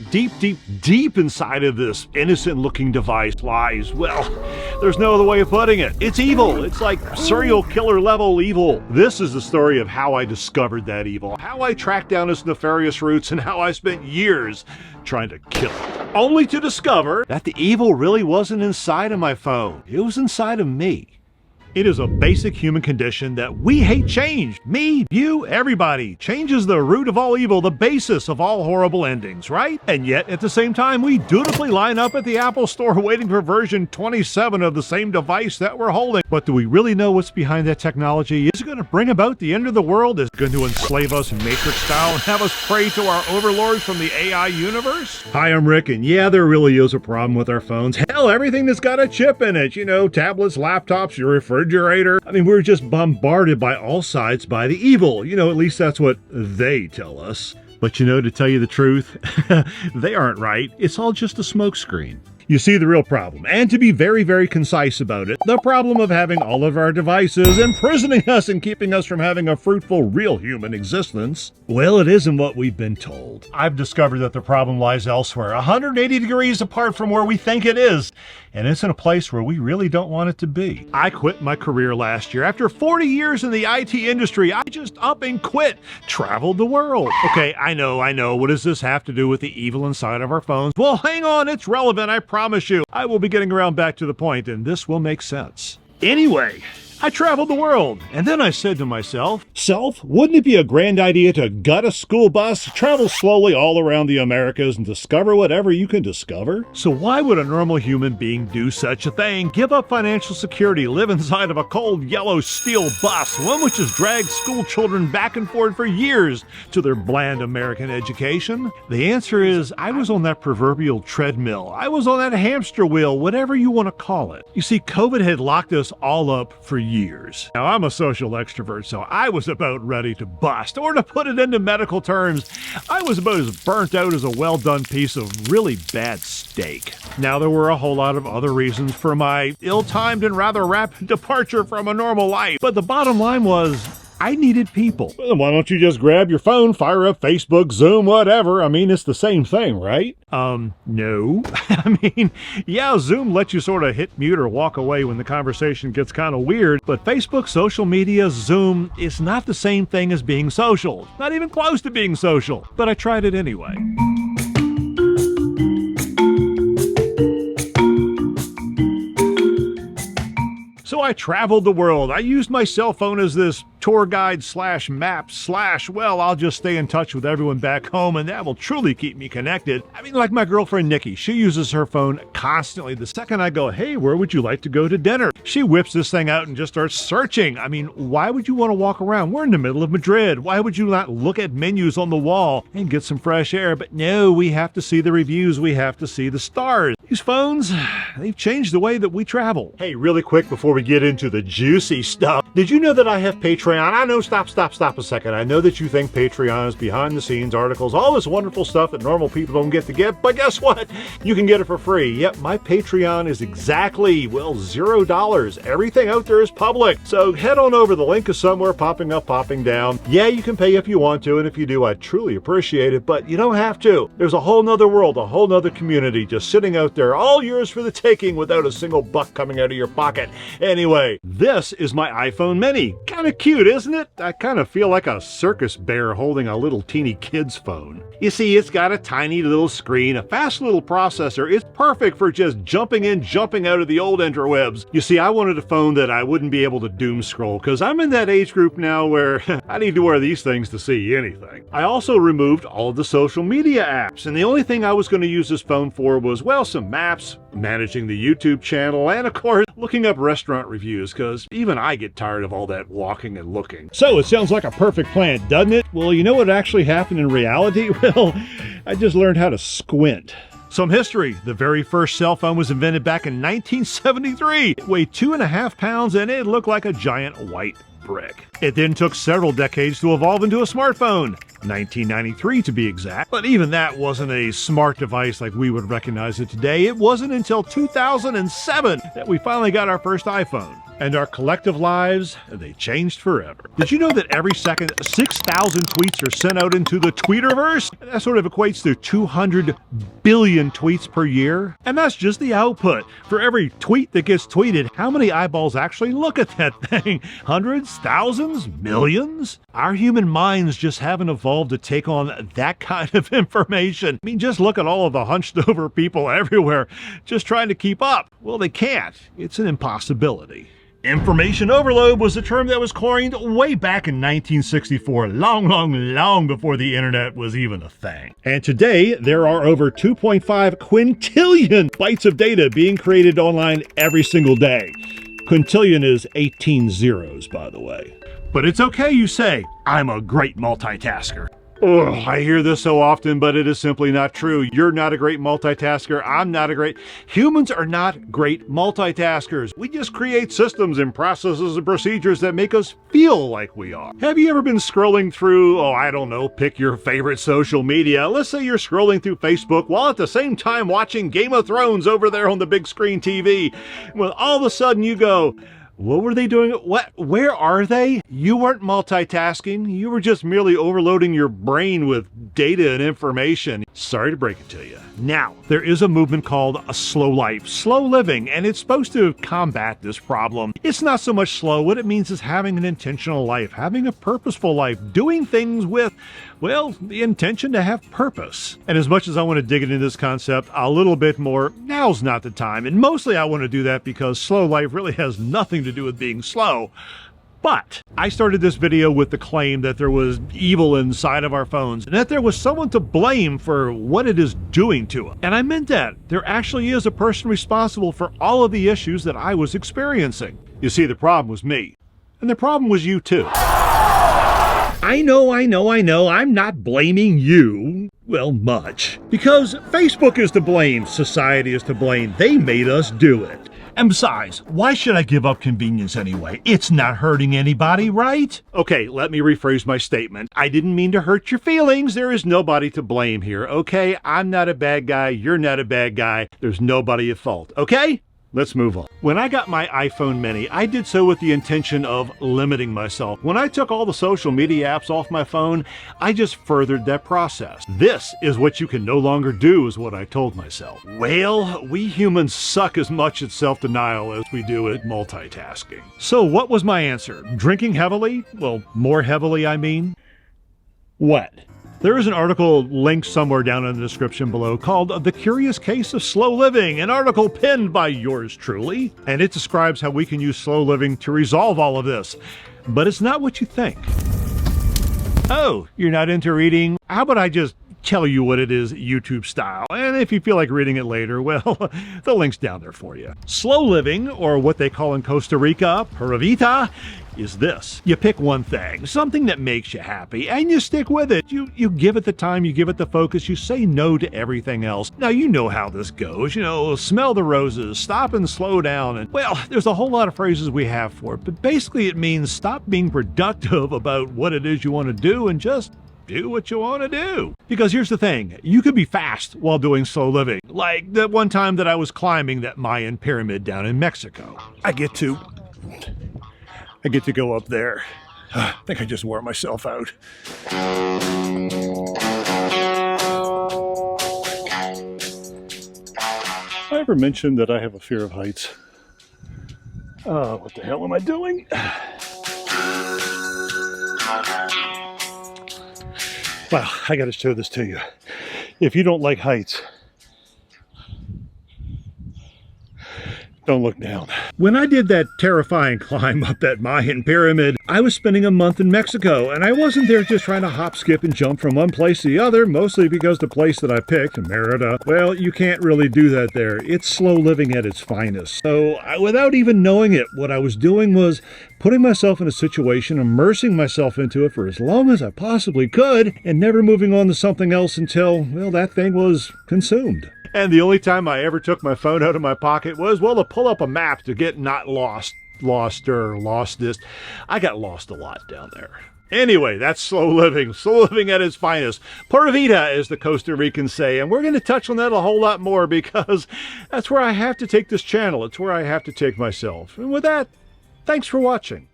Deep, deep, deep inside of this innocent-looking device lies, well, there's no other way of putting it. It's evil. It's like serial killer level evil. This is the story of how I discovered that evil, how I tracked down its nefarious roots, and how I spent years trying to kill it. Only to discover that the evil really wasn't inside of my phone. It was inside of me. It is a basic human condition that we hate change. Me, you, everybody. Change is the root of all evil, the basis of all horrible endings, right? And yet, at the same time, we dutifully line up at the Apple Store waiting for version 27 of the same device that we're holding. But do we really know what's behind that technology? Is it going to bring about the end of the world? Is it going to enslave us Matrix style and have us prey to our overlords from the AI universe? Hi, I'm Rick, and yeah, there really is a problem with our phones. Hell, everything that's got a chip in it. You know, tablets, laptops, your refrigerator. I mean, we're just bombarded by all sides by the evil. You know, at least that's what they tell us. But you know, to tell you the truth, they aren't right. It's all just a smokescreen. You see the real problem, and to be very, very concise about it, the problem of having all of our devices imprisoning us and keeping us from having a fruitful, real human existence, well, it isn't what we've been told. I've discovered that the problem lies elsewhere, 180 degrees apart from where we think it is, and it's in a place where we really don't want it to be. I quit my career last year. After 40 years in the IT industry, I just up and quit. Traveled the world. Okay, I know. What does this have to do with the evil inside of our phones? Well, hang on, it's relevant, I promise you. I will be getting around back to the point, and this will make sense. Anyway, I traveled the world, and then I said to myself, wouldn't it be a grand idea to gut a school bus, travel slowly all around the Americas, and discover whatever you can discover? So why would a normal human being do such a thing? Give up financial security, live inside of a cold yellow steel bus, one which has dragged school children back and forth for years to their bland American education? The answer is, I was on that proverbial treadmill. I was on that hamster wheel, whatever you want to call it. You see, COVID had locked us all up for years. Now, I'm a social extrovert, so I was about ready to bust, or to put it into medical terms, I was about as burnt out as a well-done piece of really bad steak. Now, there were a whole lot of other reasons for my ill-timed and rather rapid departure from a normal life, but the bottom line was, I needed people. Well, why don't you just grab your phone, fire up Facebook, Zoom, whatever? I mean, it's the same thing, right? No. I mean, yeah, Zoom lets you sort of hit mute or walk away when the conversation gets kind of weird, but Facebook, social media, Zoom is not the same thing as being social. Not even close to being social. But I tried it anyway. So I traveled the world. I used my cell phone as this tour guide slash map slash, well, I'll just stay in touch with everyone back home, and that will truly keep me connected. I mean, like my girlfriend Nikki, she uses her phone constantly. The second I go, hey, where would you like to go to dinner? She whips this thing out and just starts searching. I mean, why would you want to walk around? We're in the middle of Madrid. Why would you not look at menus on the wall and get some fresh air? But no, we have to see the reviews. We have to see the stars. These phones, they've changed the way that we travel. Hey, really quick before we get into the juicy stuff, did you know that I have Patreon? I know, stop a second. I know that you think Patreon is behind the scenes articles, all this wonderful stuff that normal people don't get to get, but guess what? You can get it for free. Yep, my Patreon is exactly, well, $0. Everything out there is public. So head on over. The link is somewhere popping up, popping down. Yeah, you can pay if you want to, and if you do, I truly appreciate it, but you don't have to. There's a whole nother world, a whole nother community just sitting out there, all yours for the taking without a single buck coming out of your pocket. Anyway, this is my iPhone mini. Kind of cute, isn't it? I kind of feel like a circus bear holding a little teeny kid's phone. You see, it's got a tiny little screen, a fast little processor. It's perfect for just jumping in, jumping out of the old interwebs. You see, I wanted a phone that I wouldn't be able to doom scroll, because I'm in that age group now where I need to wear these things to see anything. I also removed all of the social media apps, and the only thing I was going to use this phone for was, well, some maps, managing the YouTube channel, and of course, looking up restaurant reviews, because even I get tired of all that walking and looking. So it sounds like a perfect plan, doesn't it? Well, you know what actually happened in reality? Well, I just learned how to squint. Some history. The very first cell phone was invented back in 1973. It weighed 2.5 pounds and it looked like a giant white brick. It then took several decades to evolve into a smartphone. 1993 to be exact, but even that wasn't a smart device like we would recognize it today. It wasn't until 2007 that we finally got our first iPhone. And our collective lives, they changed forever. Did you know that every second 6,000 tweets are sent out into the Tweeterverse? And that sort of equates to 200 billion tweets per year. And that's just the output. For every tweet that gets tweeted, how many eyeballs actually look at that thing? Hundreds? Thousands? Millions? Our human minds just haven't evolved to take on that kind of information. I mean, just look at all of the hunched over people everywhere just trying to keep up. Well, they can't. It's an impossibility. Information overload was a term that was coined way back in 1964, long before the internet was even a thing. And today, there are over 2.5 quintillion bytes of data being created online every single day. Quintillion is 18 zeros, by the way. But it's okay, you say, I'm a great multitasker. Ugh, I hear this so often, but it is simply not true. You're not a great multitasker. I'm not a great... Humans are not great multitaskers. We just create systems and processes and procedures that make us feel like we are. Have you ever been scrolling through, I don't know, pick your favorite social media. Let's say you're scrolling through Facebook while at the same time watching Game of Thrones over there on the big screen TV. Well, all of a sudden you go... What were they doing? Where are they? You weren't multitasking. You were just merely overloading your brain with data and information. Sorry to break it to you. Now, there is a movement called a slow life, slow living, and it's supposed to combat this problem. It's not so much slow. What it means is having an intentional life, having a purposeful life, doing things with, well, the intention to have purpose. And as much as I want to dig into this concept a little bit more, now's not the time. And mostly I want to do that because slow life really has nothing to do with being slow. But I started this video with the claim that there was evil inside of our phones and that there was someone to blame for what it is doing to us. And I meant that. There actually is a person responsible for all of the issues that I was experiencing. You see, the problem was me. And the problem was you too. I know. I'm not blaming you. Well, much. Because Facebook is to blame. Society is to blame. They made us do it. And besides, why should I give up convenience anyway? It's not hurting anybody, right? Okay, let me rephrase my statement. I didn't mean to hurt your feelings. There is nobody to blame here, okay? I'm not a bad guy. You're not a bad guy. There's nobody at fault, okay? Let's move on. When I got my iPhone mini, I did so with the intention of limiting myself. When I took all the social media apps off my phone, I just furthered that process. This is what you can no longer do, is what I told myself. Well, we humans suck as much at self-denial as we do at multitasking. So what was my answer? Drinking heavily? Well, more heavily, I mean. What? There is an article linked somewhere down in the description below called The Curious Case of Slow Living, an article penned by yours truly, and it describes how we can use slow living to resolve all of this. But it's not what you think. Oh, you're not into reading? How about I just tell you what it is YouTube style, and if you feel like reading it later, well, the link's down there for you. Slow living, or what they call in Costa Rica, Pura Vida, is this. You pick one thing, something that makes you happy, and you stick with it. You give it the time, you give it the focus, you say no to everything else. Now, you know how this goes. Smell the roses, stop and slow down, and, well, there's a whole lot of phrases we have for it, but basically it means stop being productive about what it is you want to do and just do what you want to do. Because here's the thing, you could be fast while doing slow living. Like that one time that I was climbing that Mayan pyramid down in Mexico. I get to go up there. I think I just wore myself out. I ever mentioned that I have a fear of heights? Oh, what the hell am I doing? Well, I gotta show this to you. If you don't like heights, don't look down. When I did that terrifying climb up that Mayan pyramid, I was spending a month in Mexico, and I wasn't there just trying to hop, skip, and jump from one place to the other, mostly because the place that I picked, Merida, well, you can't really do that there. It's slow living at its finest. So, without even knowing it, what I was doing was putting myself in a situation, immersing myself into it for as long as I possibly could, and never moving on to something else until, well, that thing was consumed. And the only time I ever took my phone out of my pocket was, well, to pull up a map to get not lost. lost her, lost this. I got lost a lot down there. Anyway, that's slow living at its finest. Pura vida, as the Costa Ricans say, and we're going to touch on that a whole lot more because that's where I have to take this channel. It's where I have to take myself. And with that, thanks for watching.